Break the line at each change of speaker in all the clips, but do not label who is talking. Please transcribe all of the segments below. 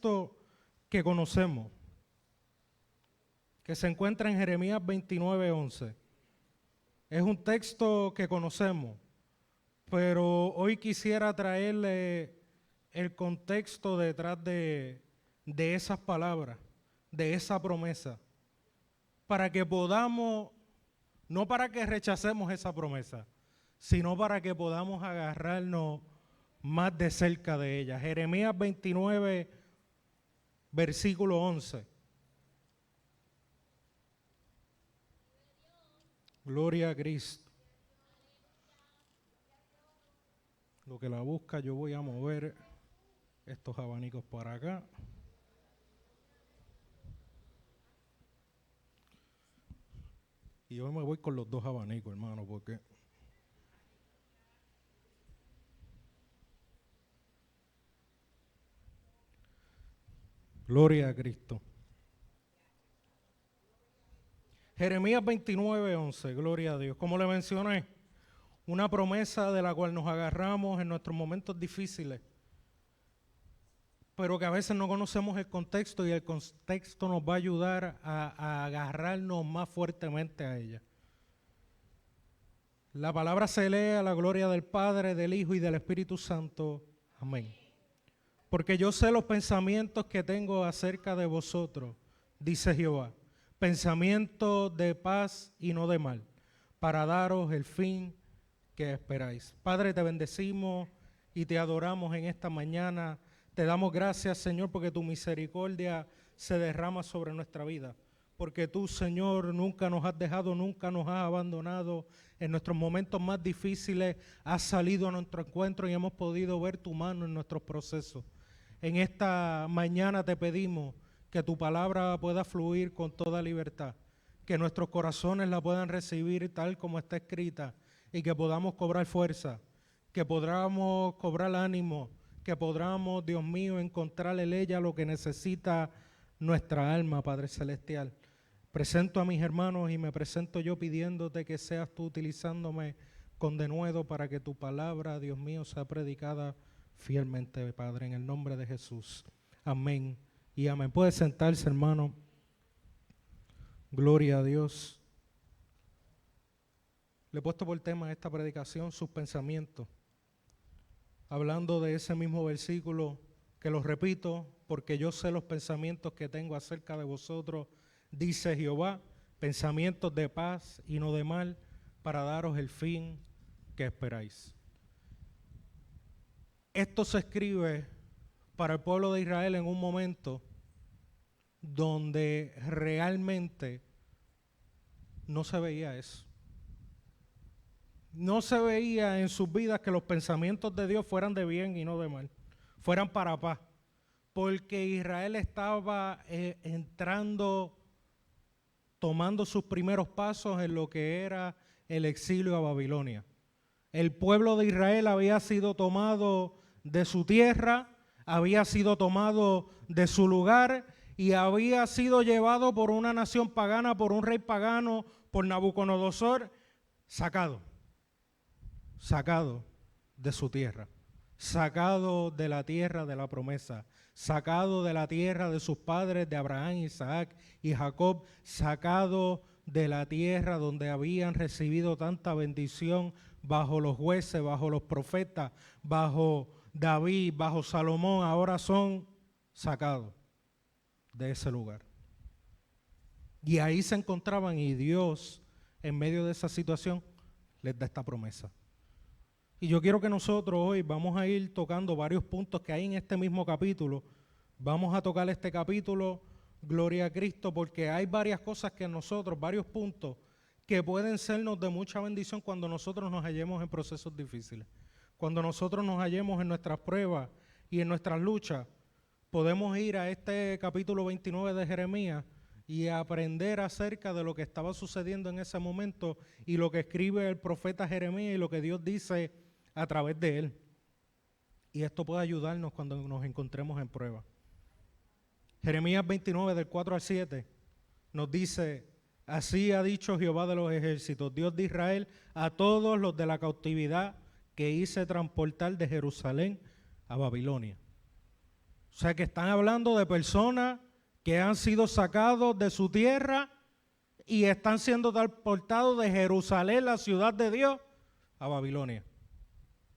texto que conocemos, que se encuentra en Jeremías 29:11. Es un texto que conocemos, pero hoy quisiera traerle el contexto detrás de esas palabras, de esa promesa, para que podamos, no para que rechacemos esa promesa, sino para que podamos agarrarnos más de cerca de ella. Jeremías 29, versículo 11. Gloria a Cristo. Lo que la busca, yo voy a mover estos abanicos para acá. Y hoy me voy con los dos abanicos, hermano, porque gloria a Cristo. Jeremías 29:11, gloria a Dios. Como le mencioné, una promesa de la cual nos agarramos en nuestros momentos difíciles, pero que a veces no conocemos el contexto y el contexto nos va a ayudar a agarrarnos más fuertemente a ella. La palabra se lee a la gloria del Padre, del Hijo y del Espíritu Santo. Amén. Porque yo sé los pensamientos que tengo acerca de vosotros, dice Jehová, pensamientos de paz y no de mal, para daros el fin que esperáis. Padre, te bendecimos y te adoramos en esta mañana. Te damos gracias, Señor, porque tu misericordia se derrama sobre nuestra vida. Porque tú, Señor, nunca nos has dejado, nunca nos has abandonado. En nuestros momentos más difíciles has salido a nuestro encuentro y hemos podido ver tu mano en nuestros procesos. En esta mañana te pedimos que tu palabra pueda fluir con toda libertad, que nuestros corazones la puedan recibir tal como está escrita y que podamos cobrar fuerza, que podamos cobrar ánimo, que podamos, Dios mío, encontrar en ella lo que necesita nuestra alma, Padre Celestial. Presento a mis hermanos y me presento yo pidiéndote que seas tú utilizándome con denuedo para que tu palabra, Dios mío, sea predicada fielmente, Padre, en el nombre de Jesús. Amén y amén. Puede sentarse, hermano. Gloria a Dios. Le he puesto por tema esta predicación sus pensamientos, hablando de ese mismo versículo que lo repito, porque yo sé los pensamientos que tengo acerca de vosotros, dice Jehová, pensamientos de paz y no de mal, para daros el fin que esperáis. Esto se escribe para el pueblo de Israel en un momento donde realmente no se veía eso. No se veía en sus vidas que los pensamientos de Dios fueran de bien y no de mal, fueran para paz, porque Israel estaba tomando sus primeros pasos en lo que era el exilio a Babilonia. El pueblo de Israel había sido tomado de su tierra, había sido tomado de su lugar y había sido llevado por una nación pagana, por un rey pagano, por Nabucodonosor, sacado de su tierra, sacado de la tierra de la promesa, sacado de la tierra de sus padres, de Abraham, Isaac y Jacob, sacado de la tierra donde habían recibido tanta bendición bajo los jueces, bajo los profetas, bajo David, bajo Salomón, ahora son sacados de ese lugar. Y ahí se encontraban y Dios, en medio de esa situación, les da esta promesa. Y yo quiero que nosotros hoy vamos a ir tocando varios puntos que hay en este mismo capítulo. Vamos a tocar este capítulo, gloria a Cristo, porque hay varias cosas que nosotros, varios puntos, que pueden sernos de mucha bendición cuando nosotros nos hallemos en procesos difíciles. Cuando nosotros nos hallemos en nuestras pruebas y en nuestras luchas, podemos ir a este capítulo 29 de Jeremías y aprender acerca de lo que estaba sucediendo en ese momento y lo que escribe el profeta Jeremías y lo que Dios dice a través de él. Y esto puede ayudarnos cuando nos encontremos en prueba. Jeremías 29, del 4 al 7, nos dice: así ha dicho Jehová de los ejércitos, Dios de Israel, a todos los de la cautividad que hice transportar de Jerusalén a Babilonia. O sea que están hablando de personas que han sido sacados de su tierra y están siendo transportados de Jerusalén, la ciudad de Dios, a Babilonia.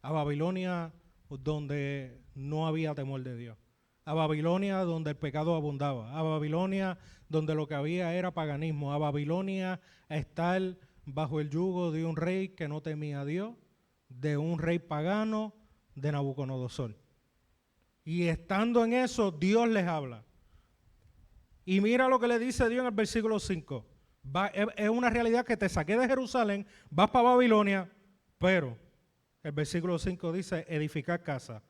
A Babilonia donde no había temor de Dios. A Babilonia donde el pecado abundaba. A Babilonia donde lo que había era paganismo. A Babilonia a estar bajo el yugo de un rey que no temía a Dios, de un rey pagano, de Nabucodonosor. Y estando en eso, Dios les habla. Y mira lo que le dice Dios en el versículo 5. Es una realidad que te saqué de Jerusalén, vas para Babilonia, pero el versículo 5 dice, edificar casa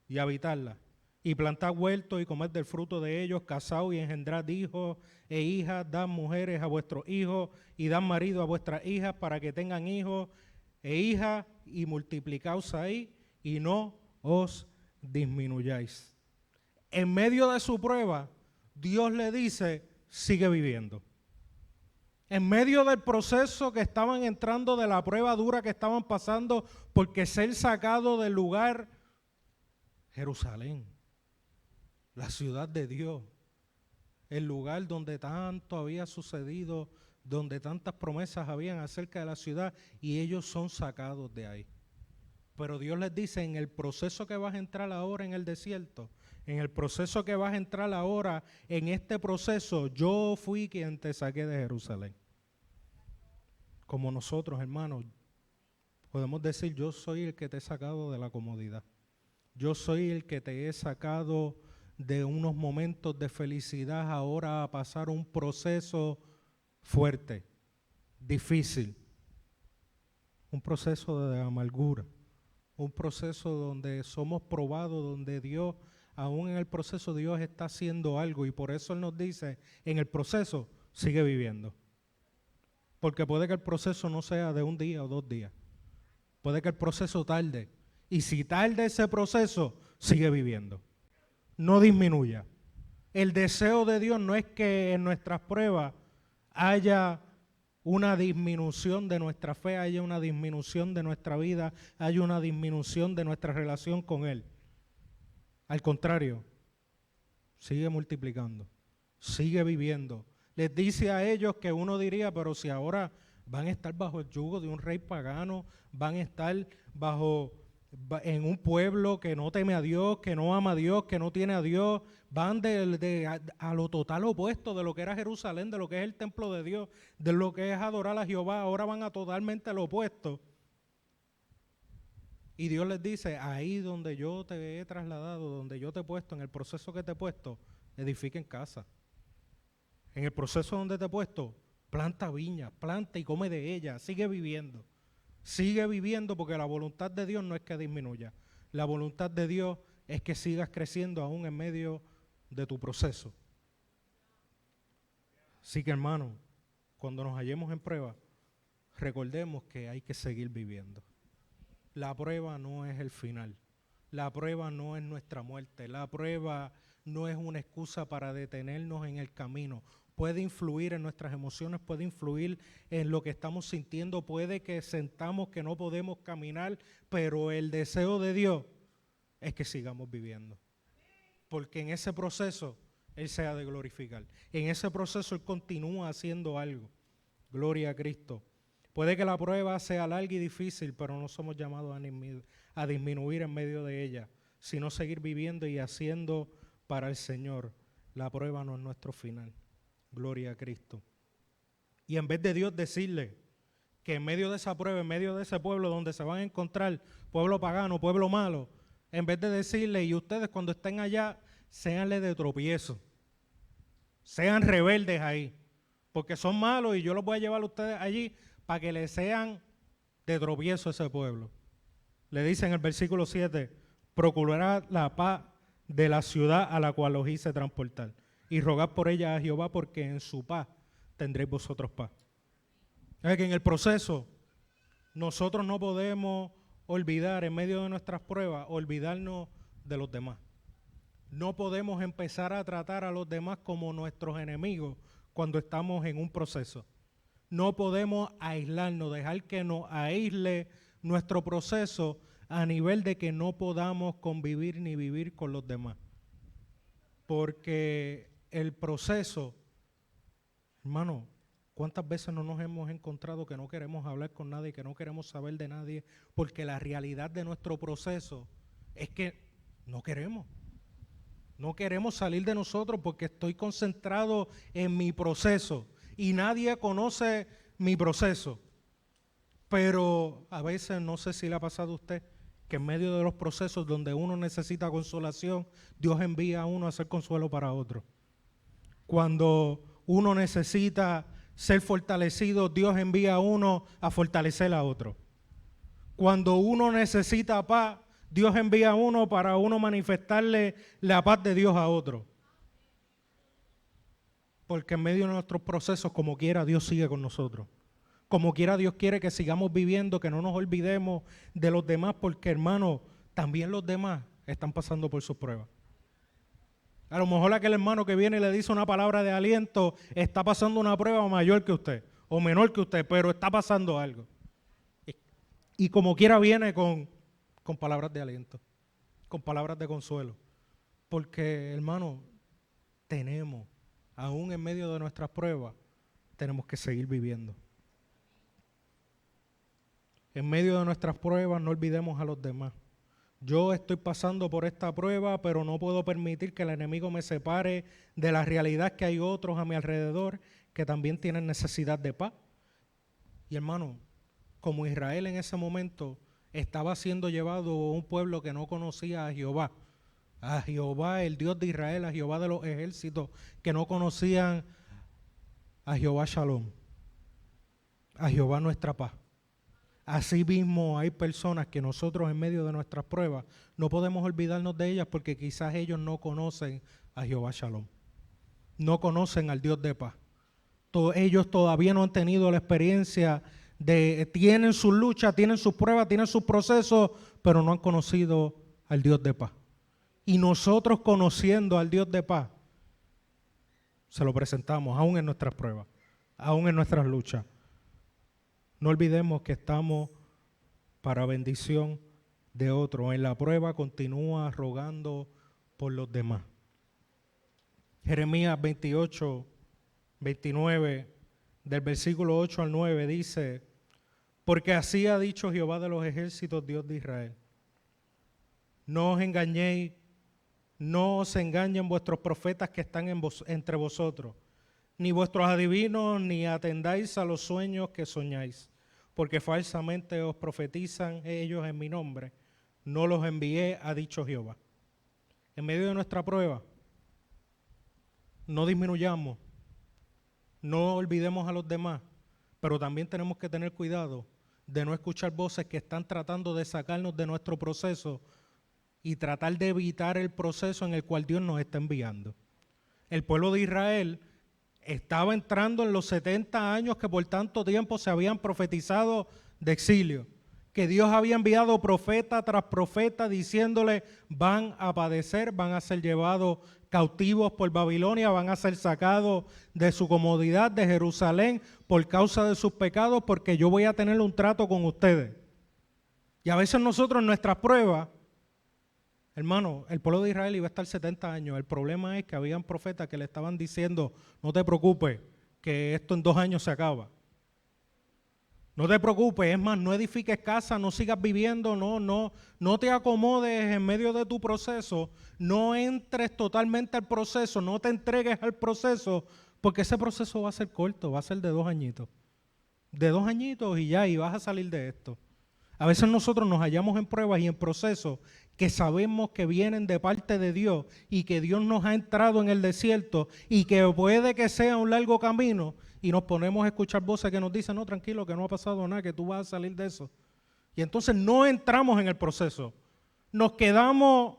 y habitarla, y plantar huertos y comer del fruto de ellos, casados y engendrar hijos e hijas, dan mujeres a vuestros hijos y dan marido a vuestras hijas para que tengan hijos e hijas y multiplicaos ahí y no os disminuyáis. En medio de su prueba, Dios le dice, sigue viviendo. En medio del proceso que estaban entrando, de la prueba dura que estaban pasando, porque ser sacado del lugar, Jerusalén, la ciudad de Dios, el lugar donde tanto había sucedido, donde tantas promesas habían acerca de la ciudad, y ellos son sacados de ahí. Pero Dios les dice, en el proceso que vas a entrar ahora en el desierto, en el proceso que vas a entrar ahora, en este proceso, yo fui quien te saqué de Jerusalén. Como nosotros, hermanos, podemos decir, yo soy el que te he sacado de la comodidad. Yo soy el que te he sacado de unos momentos de felicidad ahora a pasar un proceso fuerte, difícil, un proceso de amargura, un proceso donde somos probados, donde Dios, aún en el proceso, Dios está haciendo algo, y por eso Él nos dice, en el proceso, sigue viviendo. Porque puede que el proceso no sea de un día o 2 días. Puede que el proceso tarde. Y si tarde ese proceso, sigue viviendo. No disminuya. El deseo de Dios no es que en nuestras pruebas haya una disminución de nuestra fe, haya una disminución de nuestra vida, haya una disminución de nuestra relación con Él. Al contrario, sigue multiplicando, sigue viviendo. Les dice a ellos que uno diría, pero si ahora van a estar bajo el yugo de un rey pagano, van a estar en un pueblo que no teme a Dios, que no ama a Dios, que no tiene a Dios, van a lo total opuesto de lo que era Jerusalén, de lo que es el templo de Dios, de lo que es adorar a Jehová, ahora van a totalmente lo opuesto. Y Dios les dice, ahí donde yo te he trasladado, donde yo te he puesto, en el proceso que te he puesto, edifiquen casa. En el proceso donde te he puesto, planta viña, planta y come de ella, sigue viviendo. Sigue viviendo, porque la voluntad de Dios no es que disminuya. La voluntad de Dios es que sigas creciendo aún en medio de tu proceso. Así que, hermano, cuando nos hallemos en prueba, recordemos que hay que seguir viviendo. La prueba no es el final. La prueba no es nuestra muerte. La prueba no es una excusa para detenernos en el camino. Puede influir en nuestras emociones, puede influir en lo que estamos sintiendo, puede que sentamos que no podemos caminar, pero el deseo de Dios es que sigamos viviendo. Porque en ese proceso Él se ha de glorificar. En ese proceso Él continúa haciendo algo. Gloria a Cristo. Puede que la prueba sea larga y difícil, pero no somos llamados a disminuir en medio de ella, sino seguir viviendo y haciendo para el Señor. La prueba no es nuestro final. Gloria a Cristo. Y en vez de Dios decirle que en medio de esa prueba, en medio de ese pueblo donde se van a encontrar, pueblo pagano, pueblo malo, en vez de decirle, y ustedes cuando estén allá, séanle de tropiezo, sean rebeldes ahí, porque son malos y yo los voy a llevar a ustedes allí para que les sean de tropiezo a ese pueblo. Le dice en el versículo 7, procurará la paz de la ciudad a la cual os hice transportar, y rogad por ella a Jehová, porque en su paz tendréis vosotros paz. Es que en el proceso nosotros no podemos olvidar, en medio de nuestras pruebas, olvidarnos de los demás. No podemos empezar a tratar a los demás como nuestros enemigos cuando estamos en un proceso. No podemos aislarnos, dejar que nos aísle nuestro proceso a nivel de que no podamos convivir ni vivir con los demás. porque el proceso, hermano, ¿cuántas veces no nos hemos encontrado que no queremos hablar con nadie, que no queremos saber de nadie? Porque la realidad de nuestro proceso es que no queremos. No queremos salir de nosotros porque estoy concentrado en mi proceso y nadie conoce mi proceso. Pero a veces, no sé si le ha pasado a usted, que en medio de los procesos donde uno necesita consolación, Dios envía a uno a ser consuelo para otro. Cuando uno necesita ser fortalecido, Dios envía a uno a fortalecer a otro. Cuando uno necesita paz, Dios envía a uno para uno manifestarle la paz de Dios a otro. Porque en medio de nuestros procesos, como quiera, Dios sigue con nosotros. Como quiera, Dios quiere que sigamos viviendo, que no nos olvidemos de los demás, porque, hermano, también los demás están pasando por sus pruebas. A lo mejor aquel hermano que viene y le dice una palabra de aliento está pasando una prueba mayor que usted o menor que usted, pero está pasando algo. Y como quiera viene con palabras de aliento, con palabras de consuelo. Porque, hermano, tenemos, aún en medio de nuestras pruebas, tenemos que seguir viviendo. En medio de nuestras pruebas no olvidemos a los demás. Yo estoy pasando por esta prueba, pero no puedo permitir que el enemigo me separe de la realidad que hay otros a mi alrededor que también tienen necesidad de paz. Y hermano, como Israel en ese momento estaba siendo llevado a un pueblo que no conocía a Jehová, el Dios de Israel, a Jehová de los ejércitos, que no conocían a Jehová Shalom, a Jehová nuestra paz. Así mismo hay personas que nosotros en medio de nuestras pruebas no podemos olvidarnos de ellas porque quizás ellos no conocen a Jehová Shalom, no conocen al Dios de paz. Ellos todavía no han tenido la experiencia tienen sus luchas, tienen sus pruebas, tienen sus procesos, pero no han conocido al Dios de paz. Y nosotros conociendo al Dios de paz, se lo presentamos aún en nuestras pruebas, aún en nuestras luchas. No olvidemos que estamos para bendición de otros. En la prueba continúa rogando por los demás. Jeremías 28, 29, del versículo 8 al 9 dice: porque así ha dicho Jehová de los ejércitos, Dios de Israel. No os engañéis, no os engañen vuestros profetas que están entre vosotros, ni vuestros adivinos, ni atendáis a los sueños que soñáis, porque falsamente os profetizan ellos en mi nombre. No los envié, ha dicho Jehová. En medio de nuestra prueba, no disminuyamos, no olvidemos a los demás, pero también tenemos que tener cuidado de no escuchar voces que están tratando de sacarnos de nuestro proceso y tratar de evitar el proceso en el cual Dios nos está enviando. El pueblo de Israel estaba entrando en los 70 años que por tanto tiempo se habían profetizado de exilio, que Dios había enviado profeta tras profeta diciéndole: van a padecer, van a ser llevados cautivos por Babilonia, van a ser sacados de su comodidad de Jerusalén por causa de sus pecados, porque yo voy a tener un trato con ustedes. Y a veces nosotros en nuestras pruebas, hermano, el pueblo de Israel iba a estar 70 años. El problema es que habían profetas que le estaban diciendo: no te preocupes, que esto en 2 años se acaba. No te preocupes, es más, no edifiques casa, no sigas viviendo, no te acomodes en medio de tu proceso, no entres totalmente al proceso, no te entregues al proceso, porque ese proceso va a ser corto, va a ser de 2 añitos. De 2 añitos y ya, y vas a salir de esto. A veces nosotros nos hallamos en pruebas y en procesos que sabemos que vienen de parte de Dios y que Dios nos ha entrado en el desierto y que puede que sea un largo camino, y nos ponemos a escuchar voces que nos dicen: no, tranquilo, que no ha pasado nada, que tú vas a salir de eso. Y entonces no entramos en el proceso. Nos quedamos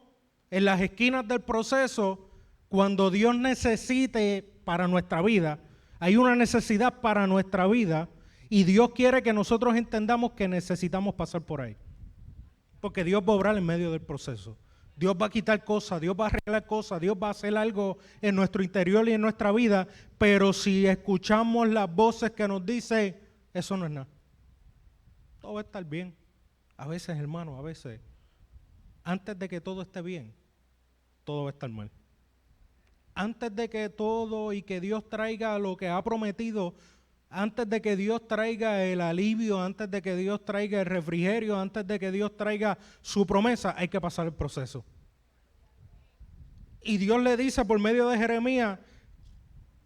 en las esquinas del proceso cuando Dios necesite para nuestra vida. Hay una necesidad para nuestra vida y Dios quiere que nosotros entendamos que necesitamos pasar por ahí. Porque Dios va a obrar en medio del proceso. Dios va a quitar cosas, Dios va a arreglar cosas, Dios va a hacer algo en nuestro interior y en nuestra vida, pero si escuchamos las voces que nos dicen: eso no es nada, todo va a estar bien. A veces, hermano, antes de que todo esté bien, todo va a estar mal. antes de que todo y que Dios traiga lo que ha prometido, antes de que Dios traiga el alivio, antes de que Dios traiga el refrigerio, antes de que Dios traiga su promesa, hay que pasar el proceso. Y Dios le dice por medio de Jeremías,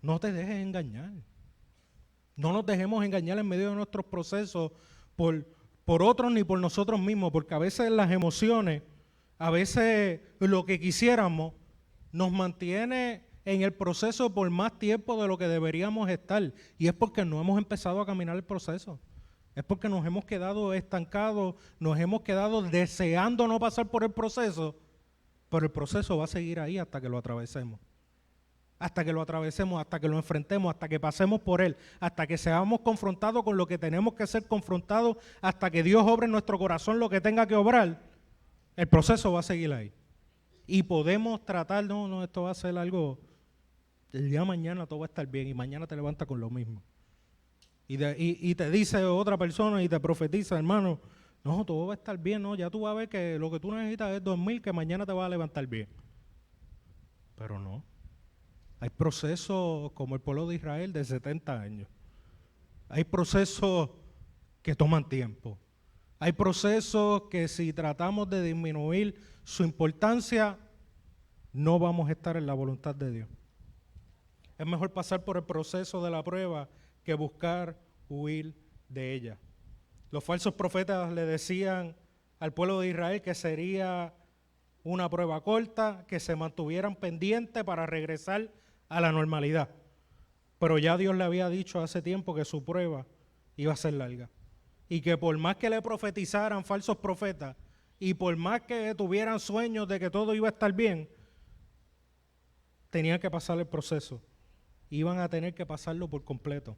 no te dejes engañar. No nos dejemos engañar en medio de nuestros procesos por otros ni por nosotros mismos, porque a veces las emociones, a veces lo que quisiéramos, nos mantiene en el proceso por más tiempo de lo que deberíamos estar. Y es porque no hemos empezado a caminar el proceso. Es porque nos hemos quedado estancados, nos hemos quedado deseando no pasar por el proceso, pero el proceso va a seguir ahí hasta que lo atravesemos. Hasta que lo atravesemos, hasta que lo enfrentemos, hasta que pasemos por él, hasta que seamos confrontados con lo que tenemos que ser confrontados, hasta que Dios obre en nuestro corazón lo que tenga que obrar, el proceso va a seguir ahí. Y podemos tratar, no, esto va a ser algo, el día de mañana todo va a estar bien y mañana te levantas con lo mismo. Y te dice otra persona y te profetiza, hermano, no, todo va a estar bien, no, ya tú vas a ver que lo que tú necesitas es dormir, que mañana te vas a levantar bien. Pero no. Hay procesos como el pueblo de Israel de 70 años. Hay procesos que toman tiempo. Hay procesos que si tratamos de disminuir su importancia, no vamos a estar en la voluntad de Dios. Es mejor pasar por el proceso de la prueba que buscar huir de ella. Los falsos profetas le decían al pueblo de Israel que sería una prueba corta, que se mantuvieran pendientes para regresar a la normalidad. Pero ya Dios le había dicho hace tiempo que su prueba iba a ser larga. Y que por más que le profetizaran falsos profetas y por más que tuvieran sueños de que todo iba a estar bien, tenían que pasar el proceso. Iban a tener que pasarlo por completo.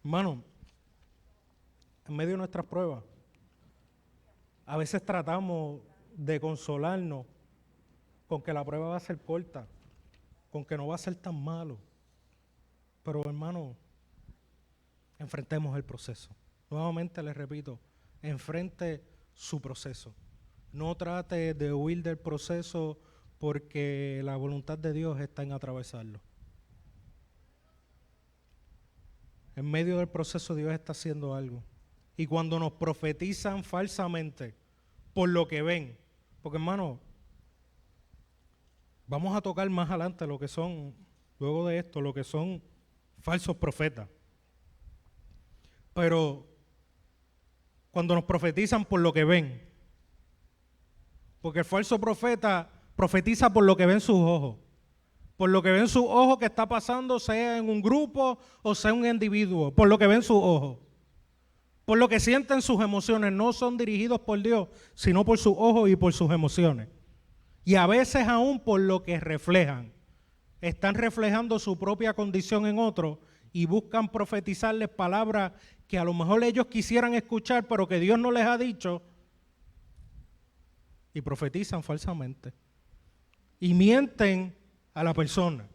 Hermano, en medio de nuestras pruebas, a veces tratamos de consolarnos con que la prueba va a ser corta, con que no va a ser tan malo. Pero hermano, enfrentemos el proceso. Nuevamente les repito, enfrente su proceso. No trate de huir del proceso porque la voluntad de Dios está en atravesarlo. En medio del proceso Dios está haciendo algo. Y cuando nos profetizan falsamente por lo que ven, porque hermano, vamos a tocar más adelante lo que son, luego de esto, lo que son falsos profetas. Pero cuando nos profetizan por lo que ven, porque el falso profeta profetiza por lo que ven sus ojos, por lo que ven sus ojos que está pasando, sea en un grupo o sea un individuo, por lo que ven sus ojos, por lo que sienten sus emociones, no son dirigidos por Dios, sino por sus ojos y por sus emociones. Y a veces aún por lo que reflejan, están reflejando su propia condición en otros y buscan profetizarles palabras que a lo mejor ellos quisieran escuchar, pero que Dios no les ha dicho, y profetizan falsamente. Y mienten a la persona.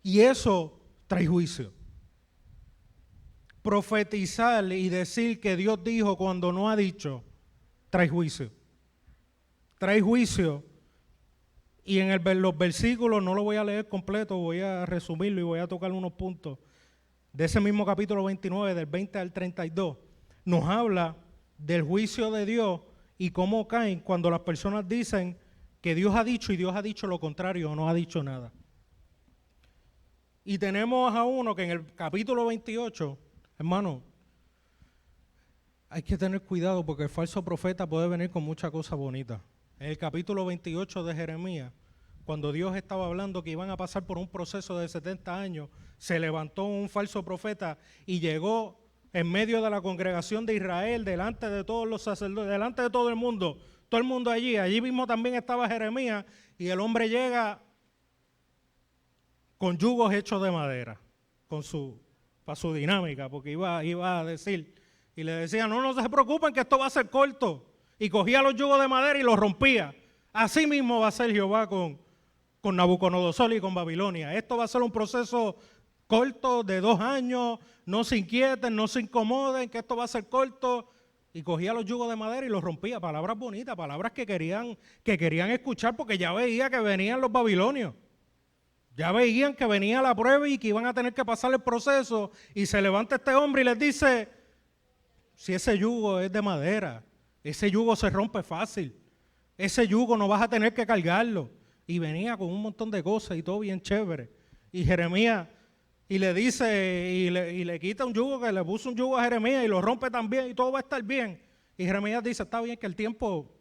Y eso trae juicio. Profetizar y decir que Dios dijo cuando no ha dicho, trae juicio. Trae juicio. Y en los versículos, no lo voy a leer completo, voy a resumirlo y voy a tocar unos puntos. De ese mismo capítulo 29, del 20 al 32, nos habla del juicio de Dios y cómo caen cuando las personas dicen que Dios ha dicho y Dios ha dicho lo contrario o no ha dicho nada. Y tenemos a uno que en el capítulo 28, hermano, hay que tener cuidado porque el falso profeta puede venir con muchas cosas bonitas. En el capítulo 28 de Jeremías, cuando Dios estaba hablando que iban a pasar por un proceso de 70 años, se levantó un falso profeta y llegó en medio de la congregación de Israel, delante de todos los sacerdotes, delante de todo el mundo allí mismo también estaba Jeremías, y el hombre llega con yugos hechos de madera, para su dinámica, porque iba a decir, y le decía, no se preocupen que esto va a ser corto, y cogía los yugos de madera y los rompía. Así mismo va a ser Jehová con Nabucodonosor y con Babilonia. Esto va a ser un proceso corto de 2 años, no se inquieten, no se incomoden, que esto va a ser corto. Y cogía los yugos de madera y los rompía. Palabras bonitas, palabras que querían escuchar porque ya veía que venían los babilonios. Ya veían que venía la prueba y que iban a tener que pasar el proceso. Y se levanta este hombre y les dice, si ese yugo es de madera, ese yugo se rompe fácil. Ese yugo no vas a tener que cargarlo. Y venía con un montón de cosas y todo bien chévere. Y Jeremías, y le dice, y le quita un yugo, que le puso un yugo a Jeremías y lo rompe también y todo va a estar bien. Y Jeremías dice, está bien que el tiempo,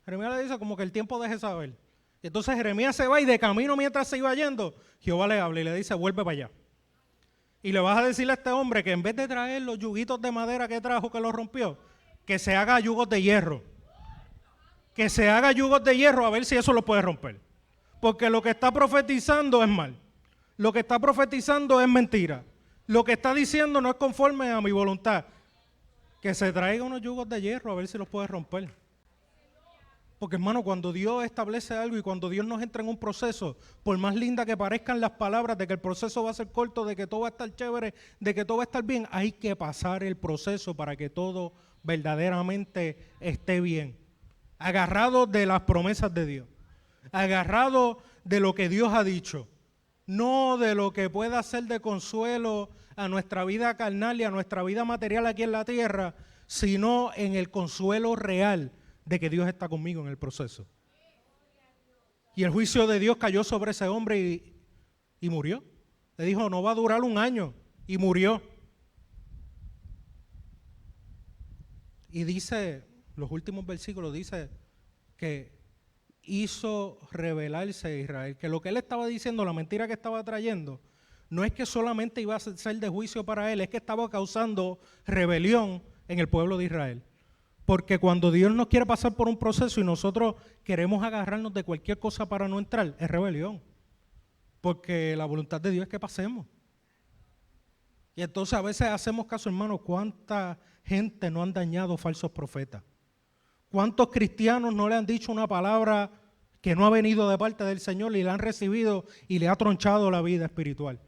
Jeremías le dice como que el tiempo deje saber. Y entonces Jeremías se va y de camino mientras se iba yendo, Jehová le habla y le dice, vuelve para allá. Y le vas a decirle a este hombre que en vez de traer los yuguitos de madera que trajo, que los rompió, que se haga yugos de hierro. Que se haga yugos de hierro a ver si eso lo puede romper. Porque lo que está profetizando es mal. Lo que está profetizando es mentira. Lo que está diciendo no es conforme a mi voluntad. Que se traiga unos yugos de hierro a ver si los puede romper. Porque hermano, cuando Dios establece algo y cuando Dios nos entra en un proceso, por más linda que parezcan las palabras de que el proceso va a ser corto, de que todo va a estar chévere, de que todo va a estar bien, hay que pasar el proceso para que todo verdaderamente esté bien. Agarrado de las promesas de Dios. Agarrado de lo que Dios ha dicho. No de lo que pueda ser de consuelo a nuestra vida carnal y a nuestra vida material aquí en la tierra, sino en el consuelo real de que Dios está conmigo en el proceso. Y el juicio de Dios cayó sobre ese hombre y murió. Le dijo, no va a durar un año, y murió. Y dice, los últimos versículos dice que hizo rebelarse Israel, que lo que él estaba diciendo, la mentira que estaba trayendo, no es que solamente iba a ser de juicio para él, es que estaba causando rebelión en el pueblo de Israel. Porque cuando Dios nos quiere pasar por un proceso y nosotros queremos agarrarnos de cualquier cosa para no entrar, es rebelión. Porque la voluntad de Dios es que pasemos. Y entonces a veces hacemos caso, hermano, ¿cuánta gente no han dañado falsos profetas? ¿Cuántos cristianos no le han dicho una palabra que no ha venido de parte del Señor y la han recibido y le ha tronchado la vida espiritual?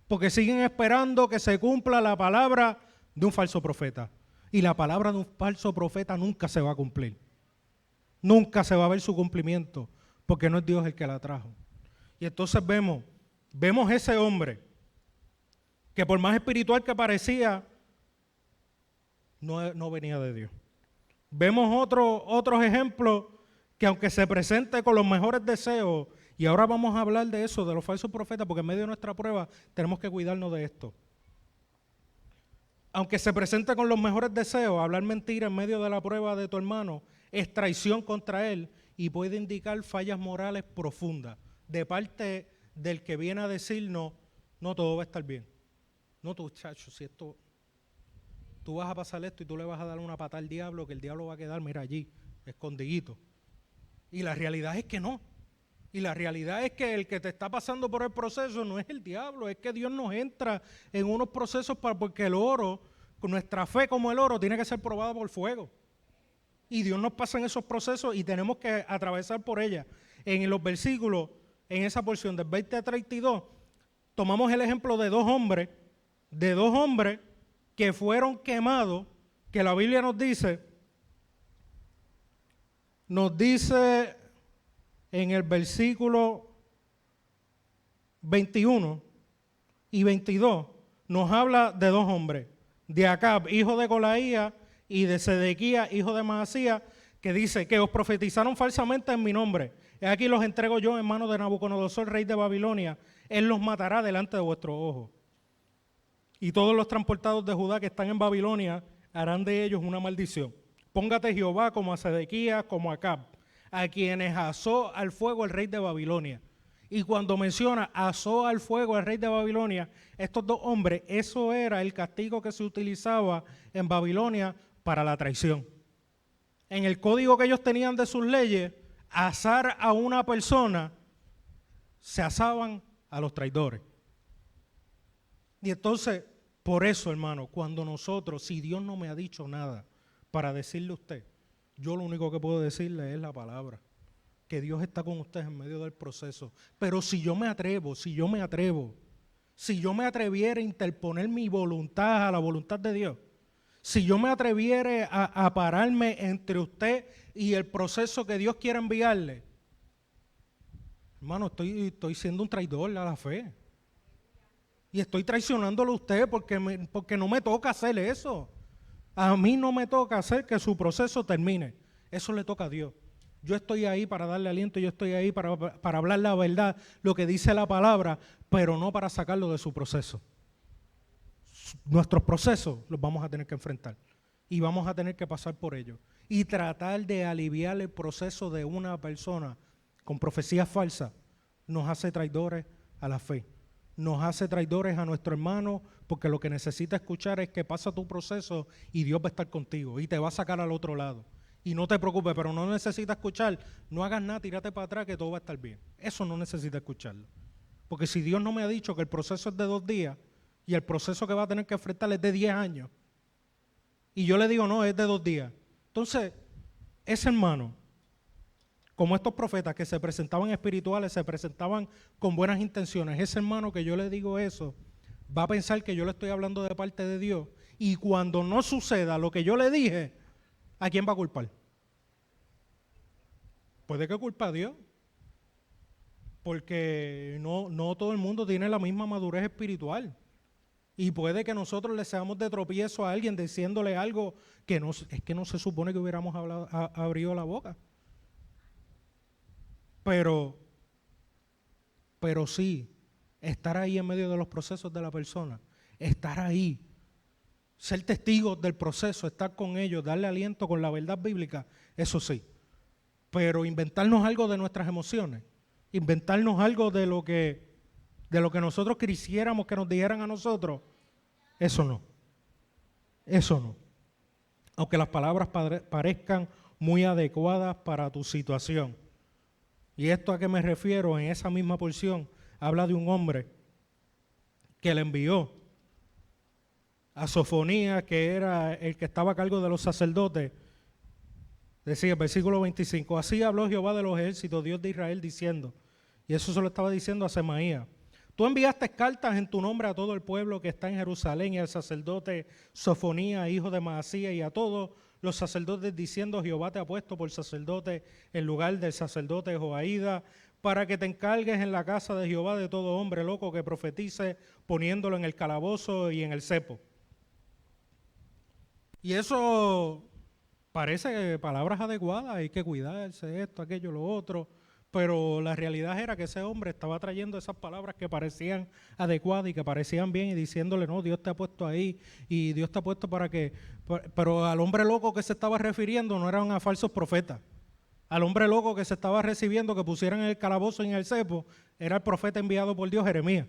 Porque siguen esperando que se cumpla la palabra de un falso profeta. Y la palabra de un falso profeta nunca se va a cumplir. Nunca se va a ver su cumplimiento, porque no es Dios el que la trajo. Y entonces vemos ese hombre que por más espiritual que parecía, no venía de Dios. Vemos otros ejemplos que aunque se presente con los mejores deseos, y ahora vamos a hablar de eso, de los falsos profetas, porque en medio de nuestra prueba tenemos que cuidarnos de esto. Aunque se presente con los mejores deseos, hablar mentira en medio de la prueba de tu hermano es traición contra él y puede indicar fallas morales profundas de parte del que viene a decirnos, no, todo va a estar bien. No, tú, chacho, si esto, tú vas a pasar esto y tú le vas a dar una patada al diablo, que el diablo va a quedar, mira allí, escondidito. Y la realidad es que no. Y la realidad es que el que te está pasando por el proceso no es el diablo, es que Dios nos entra en unos procesos porque el oro, con nuestra fe como el oro, tiene que ser probada por fuego. Y Dios nos pasa en esos procesos y tenemos que atravesar por ella. En los versículos, en esa porción del 20 a 32, tomamos el ejemplo de dos hombres que fueron quemados, que la Biblia nos dice en el versículo 21 y 22, nos habla de dos hombres, de Acab, hijo de Colaía, y de Sedequías, hijo de Maasías, que dice que os profetizaron falsamente en mi nombre. He aquí los entrego yo en manos de Nabucodonosor, rey de Babilonia. Él los matará delante de vuestros ojos. Y todos los transportados de Judá que están en Babilonia harán de ellos una maldición. Póngate Jehová como a Sedequías, como a Acab, a quienes asó al fuego el rey de Babilonia. Y cuando menciona asó al fuego el rey de Babilonia, estos dos hombres, eso era el castigo que se utilizaba en Babilonia para la traición. En el código que ellos tenían de sus leyes, asar a una persona, se asaban a los traidores. Y entonces, por eso, hermano, cuando nosotros, si Dios no me ha dicho nada para decirle a usted, yo lo único que puedo decirle es la palabra, que Dios está con usted en medio del proceso. Pero si yo me atreviera a interponer mi voluntad a la voluntad de Dios, Si yo me atreviere a pararme entre usted y el proceso que Dios quiere enviarle, hermano, estoy siendo un traidor a la fe. Y estoy traicionándolo a usted porque no me toca hacer eso. A mí no me toca hacer que su proceso termine. Eso le toca a Dios. Yo estoy ahí para darle aliento, yo estoy ahí para hablar la verdad, lo que dice la palabra, pero no para sacarlo de su proceso. Nuestros procesos los vamos a tener que enfrentar y vamos a tener que pasar por ellos y tratar de aliviar el proceso de una persona con profecías falsas nos hace traidores a la fe, nos hace traidores a nuestro hermano, porque lo que necesita escuchar es que pasa tu proceso y Dios va a estar contigo y te va a sacar al otro lado. Y no te preocupes, pero no necesitas escuchar, no hagas nada, tírate para atrás que todo va a estar bien. Eso no necesita escucharlo. Porque si Dios no me ha dicho que el proceso es de 2 días y el proceso que va a tener que enfrentar es de 10 años, y yo le digo no, es de 2 días. Entonces, ese hermano, como estos profetas que se presentaban espirituales, se presentaban con buenas intenciones, ese hermano que yo le digo eso, va a pensar que yo le estoy hablando de parte de Dios, y cuando no suceda lo que yo le dije, ¿a quién va a culpar? Puede que culpe a Dios, porque no todo el mundo tiene la misma madurez espiritual. Y puede que nosotros le seamos de tropiezo a alguien diciéndole algo que es que no se supone que hubiéramos abrido la boca. Pero sí, estar ahí en medio de los procesos de la persona, estar ahí, ser testigos del proceso, estar con ellos, darle aliento con la verdad bíblica, eso sí. Pero inventarnos algo de nuestras emociones, inventarnos algo de lo que nosotros quisiéramos que nos dijeran a nosotros, eso no. Eso no. Aunque las palabras parezcan muy adecuadas para tu situación. ¿Y esto a qué me refiero? En esa misma porción habla de un hombre que le envió a Sofonías, que era el que estaba a cargo de los sacerdotes. Decía, versículo 25, así habló Jehová de los ejércitos, Dios de Israel, diciendo, y eso se lo estaba diciendo a Semaías, tú enviaste cartas en tu nombre a todo el pueblo que está en Jerusalén y al sacerdote Sofonías, hijo de Maasías, y a todos los sacerdotes diciendo, Jehová te ha puesto por sacerdote en lugar del sacerdote Joaída, para que te encargues en la casa de Jehová de todo hombre loco que profetice, poniéndolo en el calabozo y en el cepo. Y eso parece palabras adecuadas, hay que cuidarse, esto, aquello, lo otro, pero la realidad era que ese hombre estaba trayendo esas palabras que parecían adecuadas y que parecían bien y diciéndole, no, Dios te ha puesto ahí y Dios te ha puesto para que... Pero al hombre loco que se estaba refiriendo no eran a falsos profetas. Al hombre loco que se estaba recibiendo que pusieran en el calabozo y en el cepo era el profeta enviado por Dios, Jeremías.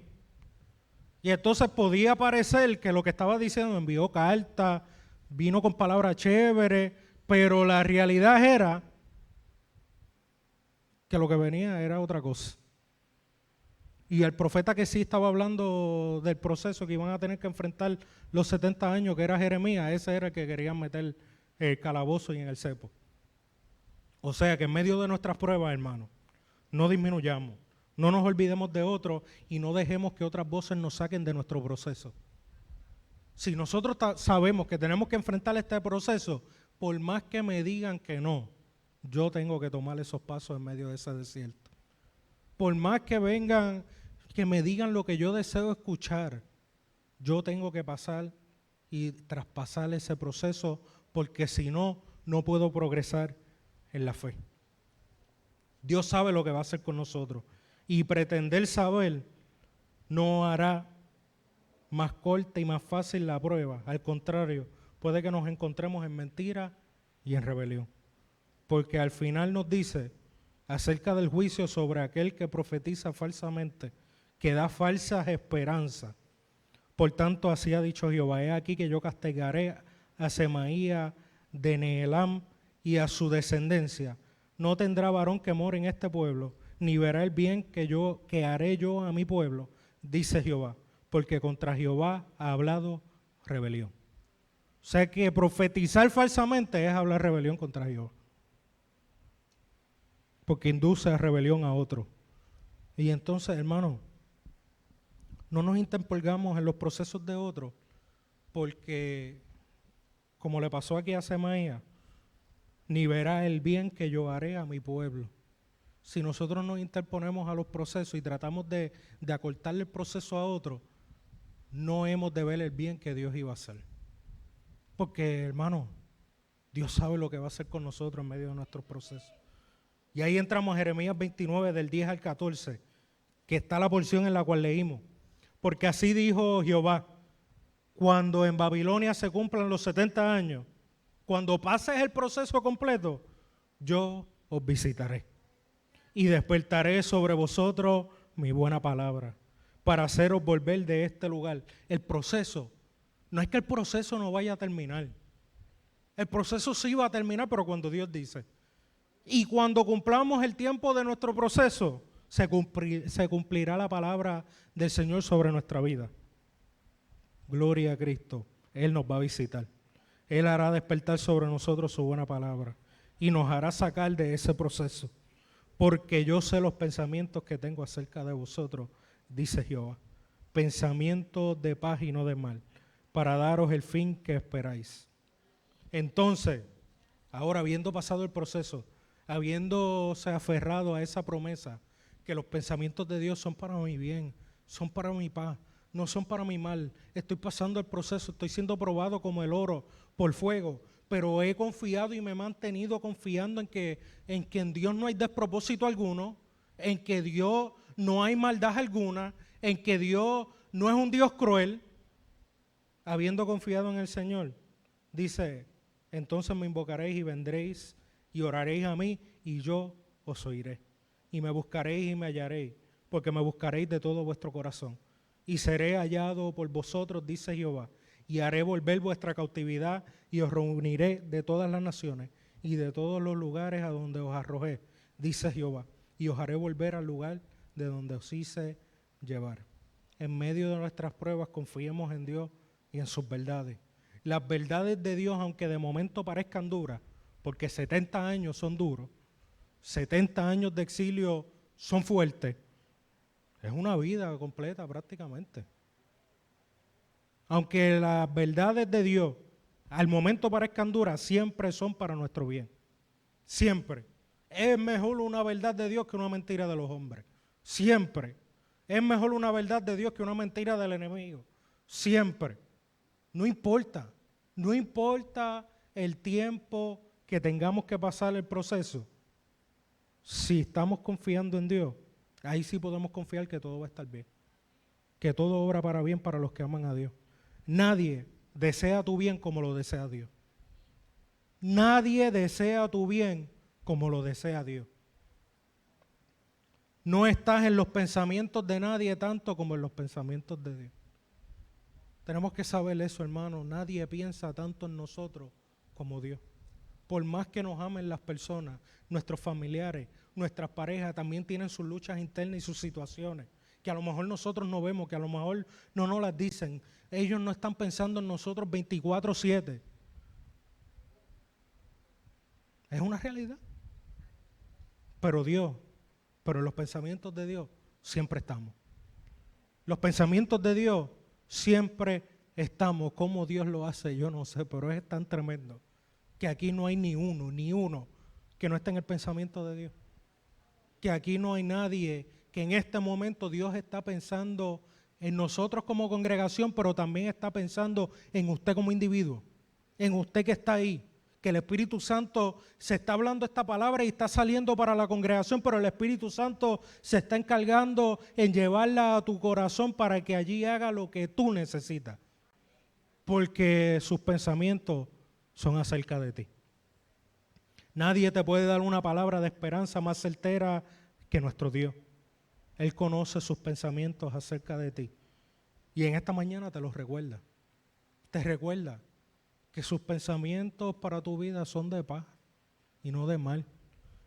Y entonces podía parecer que lo que estaba diciendo envió cartas, vino con palabras chéveres, pero la realidad era que lo que venía era otra cosa. Y el profeta que sí estaba hablando del proceso que iban a tener que enfrentar los 70 años, que era Jeremías, ese era el que querían meter el calabozo y en el cepo. O sea que en medio de nuestras pruebas, hermanos, no disminuyamos, no nos olvidemos de otros y no dejemos que otras voces nos saquen de nuestro proceso. Si nosotros sabemos que tenemos que enfrentar este proceso, por más que me digan que no, yo tengo que tomar esos pasos en medio de ese desierto. Por más que vengan, que me digan lo que yo deseo escuchar, yo tengo que pasar y traspasar ese proceso, porque si no, no puedo progresar en la fe. Dios sabe lo que va a hacer con nosotros y pretender saber no hará más corta y más fácil la prueba. Al contrario, puede que nos encontremos en mentira y en rebelión. Porque al final nos dice acerca del juicio sobre aquel que profetiza falsamente, que da falsas esperanzas. Por tanto, así ha dicho Jehová, he aquí que yo castigaré a Semaías de Nehelam y a su descendencia. No tendrá varón que more en este pueblo, ni verá el bien que haré yo a mi pueblo, dice Jehová, porque contra Jehová ha hablado rebelión. O sea que profetizar falsamente es hablar rebelión contra Jehová, porque induce a rebelión a otro. Y entonces, hermano, no nos interpongamos en los procesos de otros, porque como le pasó aquí a Semaías, ni verá el bien que yo haré a mi pueblo. Si nosotros nos interponemos a los procesos y tratamos de acortarle el proceso a otro, no hemos de ver el bien que Dios iba a hacer. Porque, hermano, Dios sabe lo que va a hacer con nosotros en medio de nuestros procesos. Y ahí entramos a Jeremías 29, del 10 al 14, que está la porción en la cual leímos. Porque así dijo Jehová, cuando en Babilonia se cumplan los 70 años, cuando pases el proceso completo, yo os visitaré y despertaré sobre vosotros mi buena palabra para haceros volver de este lugar. El proceso, no es que el proceso no vaya a terminar. El proceso sí va a terminar, pero cuando Dios dice. Y cuando cumplamos el tiempo de nuestro proceso, se cumplirá la palabra del Señor sobre nuestra vida. Gloria a Cristo. Él nos va a visitar. Él hará despertar sobre nosotros su buena palabra y nos hará sacar de ese proceso. Porque yo sé los pensamientos que tengo acerca de vosotros, dice Jehová. Pensamientos de paz y no de mal, para daros el fin que esperáis. Entonces, ahora habiendo pasado el proceso, habiéndose aferrado a esa promesa, que los pensamientos de Dios son para mi bien, son para mi paz, no son para mi mal. Estoy pasando el proceso, estoy siendo probado como el oro por fuego, pero he confiado y me he mantenido confiando en que en Dios no hay despropósito alguno, en que Dios no hay maldad alguna, en que Dios no es un Dios cruel. Habiendo confiado en el Señor, dice, entonces me invocaréis y vendréis y oraréis a mí y yo os oiré. Y me buscaréis y me hallaréis, porque me buscaréis de todo vuestro corazón. Y seré hallado por vosotros, dice Jehová, y haré volver vuestra cautividad y os reuniré de todas las naciones y de todos los lugares a donde os arrojé, dice Jehová, y os haré volver al lugar de donde os hice llevar. En medio de nuestras pruebas confiemos en Dios y en sus verdades. Las verdades de Dios, aunque de momento parezcan duras, porque 70 años son duros, 70 años de exilio son fuertes, es una vida completa prácticamente. Aunque las verdades de Dios al momento parezcan duras, siempre son para nuestro bien. Siempre. Es mejor una verdad de Dios que una mentira de los hombres. Siempre. Es mejor una verdad de Dios que una mentira del enemigo. Siempre. No importa. No importa el tiempo que tengamos que pasar el proceso. Si estamos confiando en Dios, ahí sí podemos confiar que todo va a estar bien. Que todo obra para bien para los que aman a Dios. Nadie desea tu bien como lo desea Dios. Nadie desea tu bien como lo desea Dios. No estás en los pensamientos de nadie tanto como en los pensamientos de Dios. Tenemos que saber eso, hermano. Nadie piensa tanto en nosotros como Dios. Por más que nos amen las personas, nuestros familiares, nuestras parejas también tienen sus luchas internas y sus situaciones, que a lo mejor nosotros no vemos, que a lo mejor no nos las dicen. Ellos no están pensando en nosotros 24/7. Es una realidad. Pero en los pensamientos de Dios siempre estamos. Los pensamientos de Dios siempre estamos. ¿Cómo Dios lo hace? Yo no sé, pero es tan tremendo que aquí no hay ni uno que no esté en el pensamiento de Dios. Que aquí no hay nadie que en este momento Dios está pensando en nosotros como congregación, pero también está pensando en usted como individuo, en usted que está ahí, que el Espíritu Santo se está hablando esta palabra y está saliendo para la congregación, pero el Espíritu Santo se está encargando en llevarla a tu corazón para que allí haga lo que tú necesitas, porque sus pensamientos son acerca de ti. Nadie te puede dar una palabra de esperanza más certera que nuestro Dios. Él conoce sus pensamientos acerca de ti. Y en esta mañana te los recuerda. Te recuerda que sus pensamientos para tu vida son de paz y no de mal.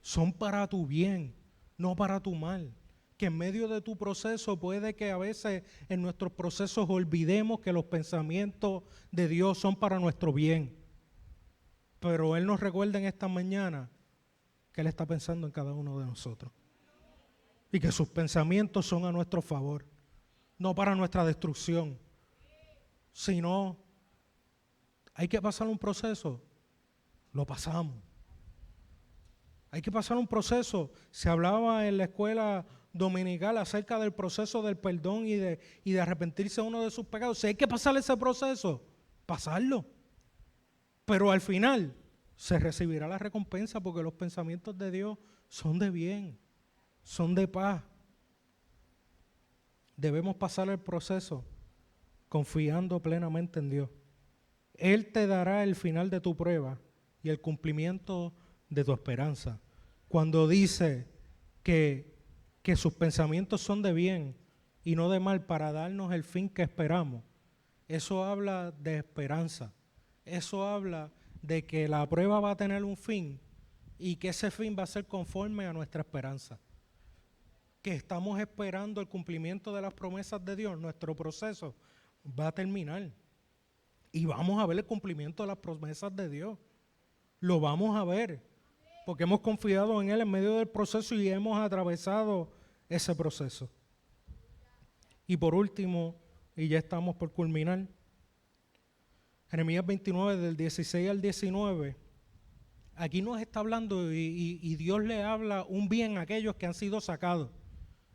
Son para tu bien, no para tu mal. Que en medio de tu proceso puede que a veces en nuestros procesos olvidemos que los pensamientos de Dios son para nuestro bien. Pero Él nos recuerda en esta mañana que Él está pensando en cada uno de nosotros. Y que sus pensamientos son a nuestro favor, no para nuestra destrucción, sino Hay que pasar un proceso, lo pasamos. Hay que pasar un proceso. Se hablaba en la escuela dominical acerca del proceso del perdón y de arrepentirse uno de sus pecados. Si hay que pasar ese proceso, pasarlo. Pero al final se recibirá la recompensa, porque los pensamientos de Dios son de bien, son de paz. Debemos pasar el proceso confiando plenamente en Dios. Él te dará el final de tu prueba y el cumplimiento de tu esperanza. Cuando dice que sus pensamientos son de bien y no de mal, para darnos el fin que esperamos, eso habla de esperanza. Eso habla de que la prueba va a tener un fin y que ese fin va a ser conforme a nuestra esperanza. Que estamos esperando el cumplimiento de las promesas de Dios. Nuestro proceso va a terminar y vamos a ver el cumplimiento de las promesas de Dios. Lo vamos a ver, porque hemos confiado en Él en medio del proceso y hemos atravesado ese proceso. Y por último, y ya estamos por culminar, Jeremías 29, del 16 al 19, aquí nos está hablando y Dios le habla un bien a aquellos que han sido sacados.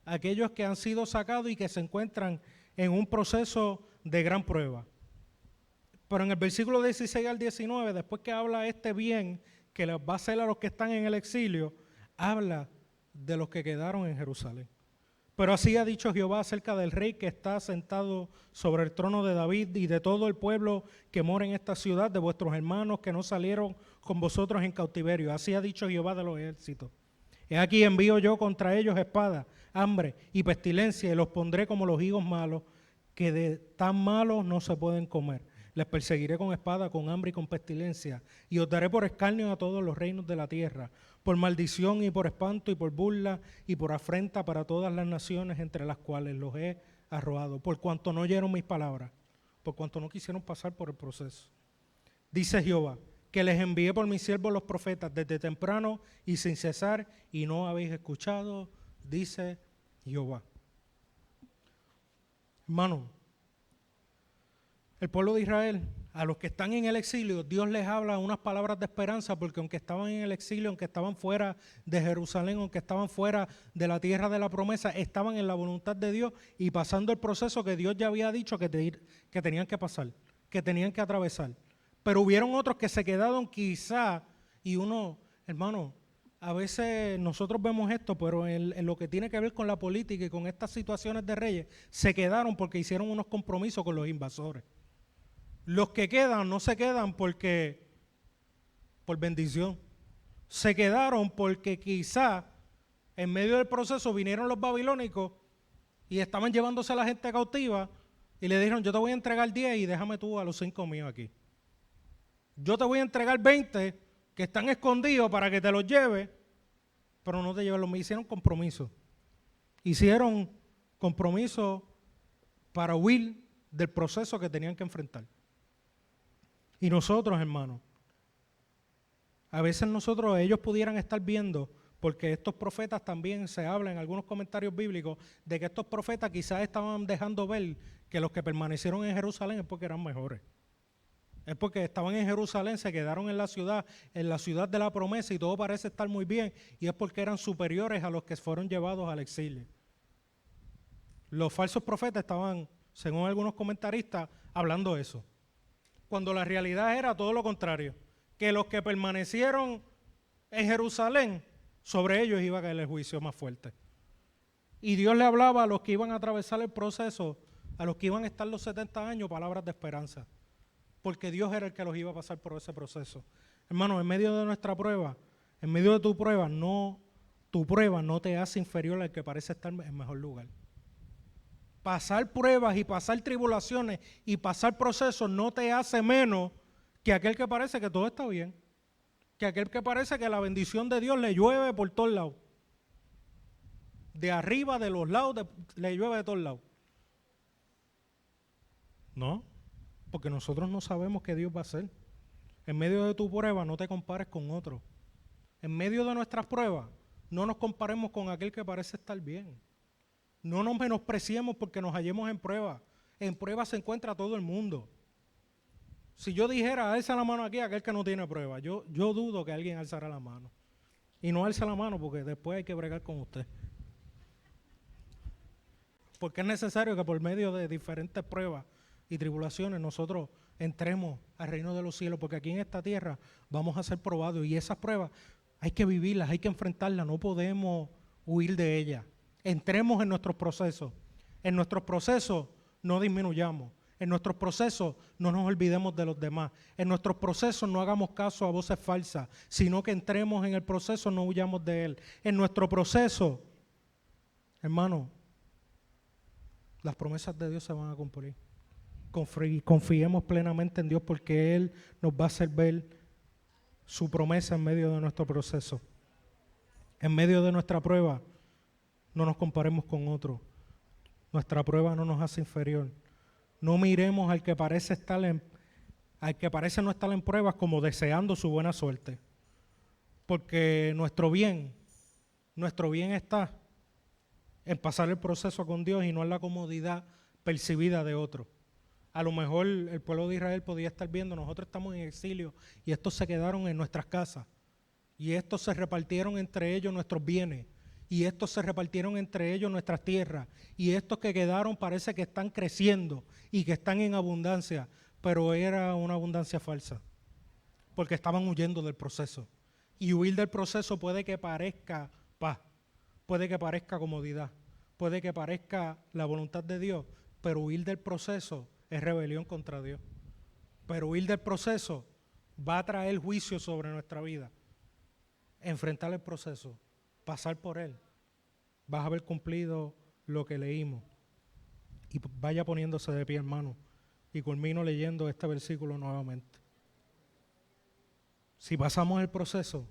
Aquellos que han sido sacados y que se encuentran en un proceso de gran prueba. Pero en el versículo 16 al 19, después que habla este bien que les va a hacer a los que están en el exilio, habla de los que quedaron en Jerusalén. Pero así ha dicho Jehová acerca del rey que está sentado sobre el trono de David y de todo el pueblo que mora en esta ciudad, de vuestros hermanos que no salieron con vosotros en cautiverio. Así ha dicho Jehová de los ejércitos. He aquí envío yo contra ellos espada, hambre y pestilencia, y los pondré como los higos malos, que de tan malos no se pueden comer. Les perseguiré con espada, con hambre y con pestilencia, y os daré por escarnio a todos los reinos de la tierra, por maldición y por espanto y por burla y por afrenta para todas las naciones entre las cuales los he arrojado, por cuanto no oyeron mis palabras, por cuanto no quisieron pasar por el proceso. Dice Jehová, que les envié por mis siervos los profetas desde temprano y sin cesar, y no habéis escuchado, dice Jehová. Hermano, el pueblo de Israel, a los que están en el exilio, Dios les habla unas palabras de esperanza, porque aunque estaban en el exilio, aunque estaban fuera de Jerusalén, aunque estaban fuera de la tierra de la promesa, estaban en la voluntad de Dios y pasando el proceso que Dios ya había dicho que tenían que pasar, que tenían que atravesar. Pero hubieron otros que se quedaron quizá, y uno, hermano, a veces nosotros vemos esto, pero en lo que tiene que ver con la política y con estas situaciones de reyes, se quedaron porque hicieron unos compromisos con los invasores. Los que quedan no se quedan por bendición. Se quedaron porque quizá en medio del proceso vinieron los babilónicos y estaban llevándose a la gente cautiva y le dijeron, yo te voy a entregar 10 y déjame tú a los 5 míos aquí. Yo te voy a entregar 20 que están escondidos para que te los lleves, pero no te lleves los míos. Hicieron compromiso. Hicieron compromiso para huir del proceso que tenían que enfrentar. Y nosotros, hermanos, a veces ellos pudieran estar viendo, porque estos profetas también se habla en algunos comentarios bíblicos, de que estos profetas quizás estaban dejando ver que los que permanecieron en Jerusalén es porque eran mejores. Es porque estaban en Jerusalén, se quedaron en la ciudad de la promesa y todo parece estar muy bien, y es porque eran superiores a los que fueron llevados al exilio. Los falsos profetas estaban, según algunos comentaristas, hablando eso, cuando la realidad era todo lo contrario, que los que permanecieron en Jerusalén, sobre ellos iba a caer el juicio más fuerte. Y Dios le hablaba a los que iban a atravesar el proceso, a los que iban a estar los 70 años, palabras de esperanza, porque Dios era el que los iba a pasar por ese proceso. Hermano, en medio de nuestra prueba, en medio de tu prueba no te hace inferior al que parece estar en mejor lugar. Pasar pruebas y pasar tribulaciones y pasar procesos no te hace menos que aquel que parece que todo está bien, que aquel que parece que la bendición de Dios le llueve por todos lados. De arriba, de los lados, le llueve de todos lados. No, porque nosotros no sabemos qué Dios va a hacer. En medio de tu prueba no te compares con otro. En medio de nuestras pruebas no nos comparemos con aquel que parece estar bien. No nos menospreciemos porque nos hallemos en prueba. En prueba se encuentra todo el mundo. Si yo dijera, alza la mano aquí, aquel que no tiene prueba, yo dudo que alguien alzara la mano. Y no alza la mano porque después hay que bregar con usted. Porque es necesario que por medio de diferentes pruebas y tribulaciones nosotros entremos al reino de los cielos, porque aquí en esta tierra vamos a ser probados y esas pruebas hay que vivirlas, hay que enfrentarlas, no podemos huir de ellas. Entremos en nuestros procesos. En nuestros procesos no disminuyamos. En nuestros procesos no nos olvidemos de los demás. En nuestros procesos no hagamos caso a voces falsas, sino que entremos en el proceso, no huyamos de él. En nuestro proceso, hermano, las promesas de Dios se van a cumplir. Confiemos plenamente en Dios porque Él nos va a hacer ver su promesa en medio de nuestro proceso. En medio de nuestra prueba, no nos comparemos con otros. Nuestra prueba no nos hace inferior. No miremos al que parece no estar en pruebas como deseando su buena suerte. Porque nuestro bien está en pasar el proceso con Dios y no en la comodidad percibida de otros. A lo mejor el pueblo de Israel podía estar viendo, nosotros estamos en exilio y estos se quedaron en nuestras casas y estos se repartieron entre ellos nuestros bienes y estos se repartieron entre ellos nuestras tierras y estos que quedaron parece que están creciendo y que están en abundancia, pero era una abundancia falsa porque estaban huyendo del proceso y huir del proceso puede que parezca paz, puede que parezca comodidad, puede que parezca la voluntad de Dios, pero huir del proceso es rebelión contra Dios. Pero huir del proceso va a traer juicio sobre nuestra vida. Enfrentar el proceso, pasar por él, vas a haber cumplido lo que leímos. Y vaya poniéndose de pie, hermano. Y culmino leyendo este versículo nuevamente. Si pasamos el proceso,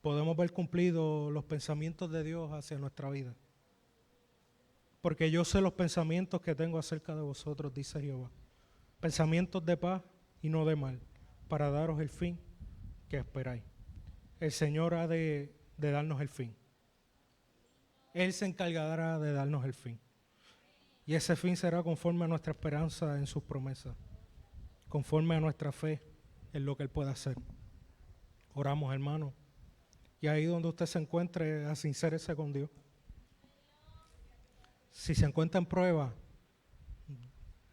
podemos ver cumplidos los pensamientos de Dios hacia nuestra vida. Porque yo sé los pensamientos que tengo acerca de vosotros, dice Jehová. Pensamientos de paz y no de mal, para daros el fin que esperáis. El Señor ha de darnos el fin. Él se encargará de darnos el fin. Y ese fin será conforme a nuestra esperanza en sus promesas, conforme a nuestra fe en lo que Él puede hacer. Oramos, hermano. Y ahí donde usted se encuentre, asincérese con Dios. Si se encuentra en prueba,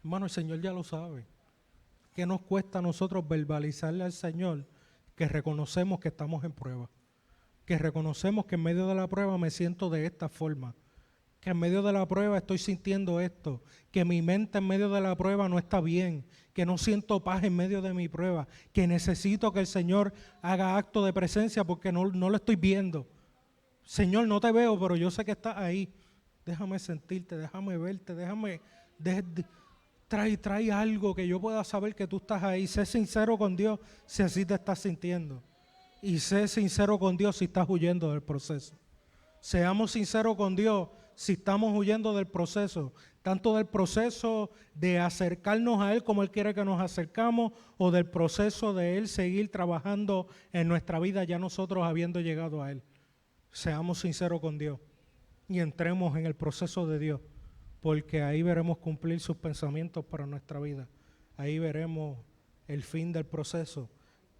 hermano, el Señor ya lo sabe. ¿Qué nos cuesta a nosotros verbalizarle al Señor que reconocemos que estamos en prueba? Que reconocemos que en medio de la prueba me siento de esta forma. Que en medio de la prueba estoy sintiendo esto. Que mi mente en medio de la prueba no está bien. Que no siento paz en medio de mi prueba. Que necesito que el Señor haga acto de presencia porque no lo estoy viendo. Señor, no te veo, pero yo sé que estás ahí. Déjame sentirte, déjame verte, trae algo que yo pueda saber que tú estás ahí. Sé sincero con Dios si así te estás sintiendo. Y sé sincero con Dios si estás huyendo del proceso. Seamos sinceros con Dios si estamos huyendo del proceso, tanto del proceso de acercarnos a Él como Él quiere que nos acercamos, o del proceso de Él seguir trabajando en nuestra vida ya nosotros habiendo llegado a Él. Seamos sinceros con Dios y entremos en el proceso de Dios, porque ahí veremos cumplir sus pensamientos para nuestra vida. Ahí veremos el fin del proceso,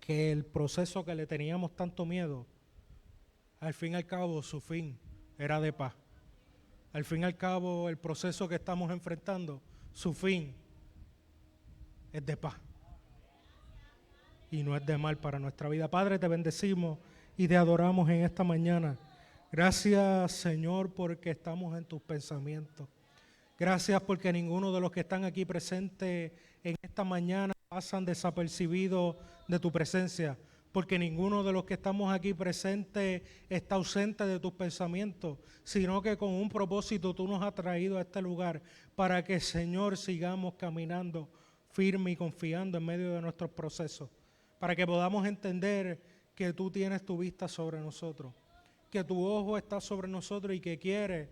que el proceso que le teníamos tanto miedo, al fin y al cabo su fin era de paz. Al fin y al cabo el proceso que estamos enfrentando, su fin es de paz y no es de mal para nuestra vida. Padre, te bendecimos y te adoramos en esta mañana. Gracias, Señor, porque estamos en tus pensamientos. Gracias porque ninguno de los que están aquí presentes en esta mañana pasan desapercibidos de tu presencia, porque ninguno de los que estamos aquí presentes está ausente de tus pensamientos, sino que con un propósito tú nos has traído a este lugar para que, Señor, sigamos caminando firme y confiando en medio de nuestros procesos, para que podamos entender que tú tienes tu vista sobre nosotros, que tu ojo está sobre nosotros y que quieres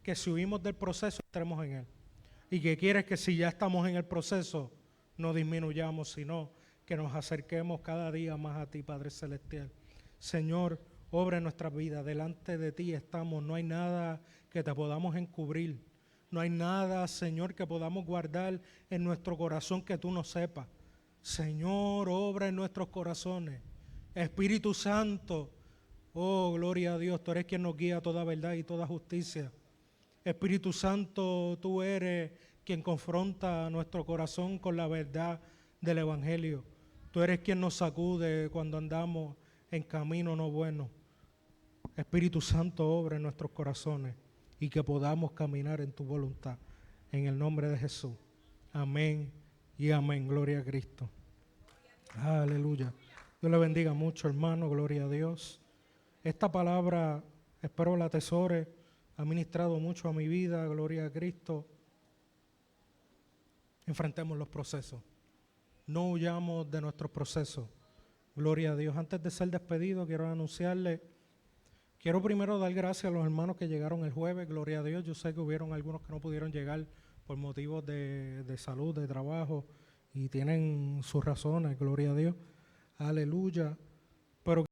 que si huimos del proceso entremos en él. Y que quieres que si ya estamos en el proceso no disminuyamos, sino que nos acerquemos cada día más a ti, Padre Celestial. Señor, obra en nuestra vida, delante de ti estamos, no hay nada que te podamos encubrir, no hay nada, Señor, que podamos guardar en nuestro corazón que tú no sepas. Señor, obra en nuestros corazones. Espíritu Santo, oh, gloria a Dios, tú eres quien nos guía a toda verdad y toda justicia. Espíritu Santo, tú eres quien confronta nuestro corazón con la verdad del Evangelio. Tú eres quien nos sacude cuando andamos en camino no bueno. Espíritu Santo, obra en nuestros corazones y que podamos caminar en tu voluntad. En el nombre de Jesús. Amén y amén. Gloria a Cristo. Aleluya. Dios le bendiga mucho, hermano. Gloria a Dios. Esta palabra, espero la atesore, ha ministrado mucho a mi vida. Gloria a Cristo. Enfrentemos los procesos. No huyamos de nuestros procesos. Gloria a Dios. Antes de ser despedido, quiero anunciarle, quiero primero dar gracias a los hermanos que llegaron el jueves. Gloria a Dios. Yo sé que hubieron algunos que no pudieron llegar por motivos de salud, de trabajo, y tienen sus razones. Gloria a Dios. Aleluya. Pero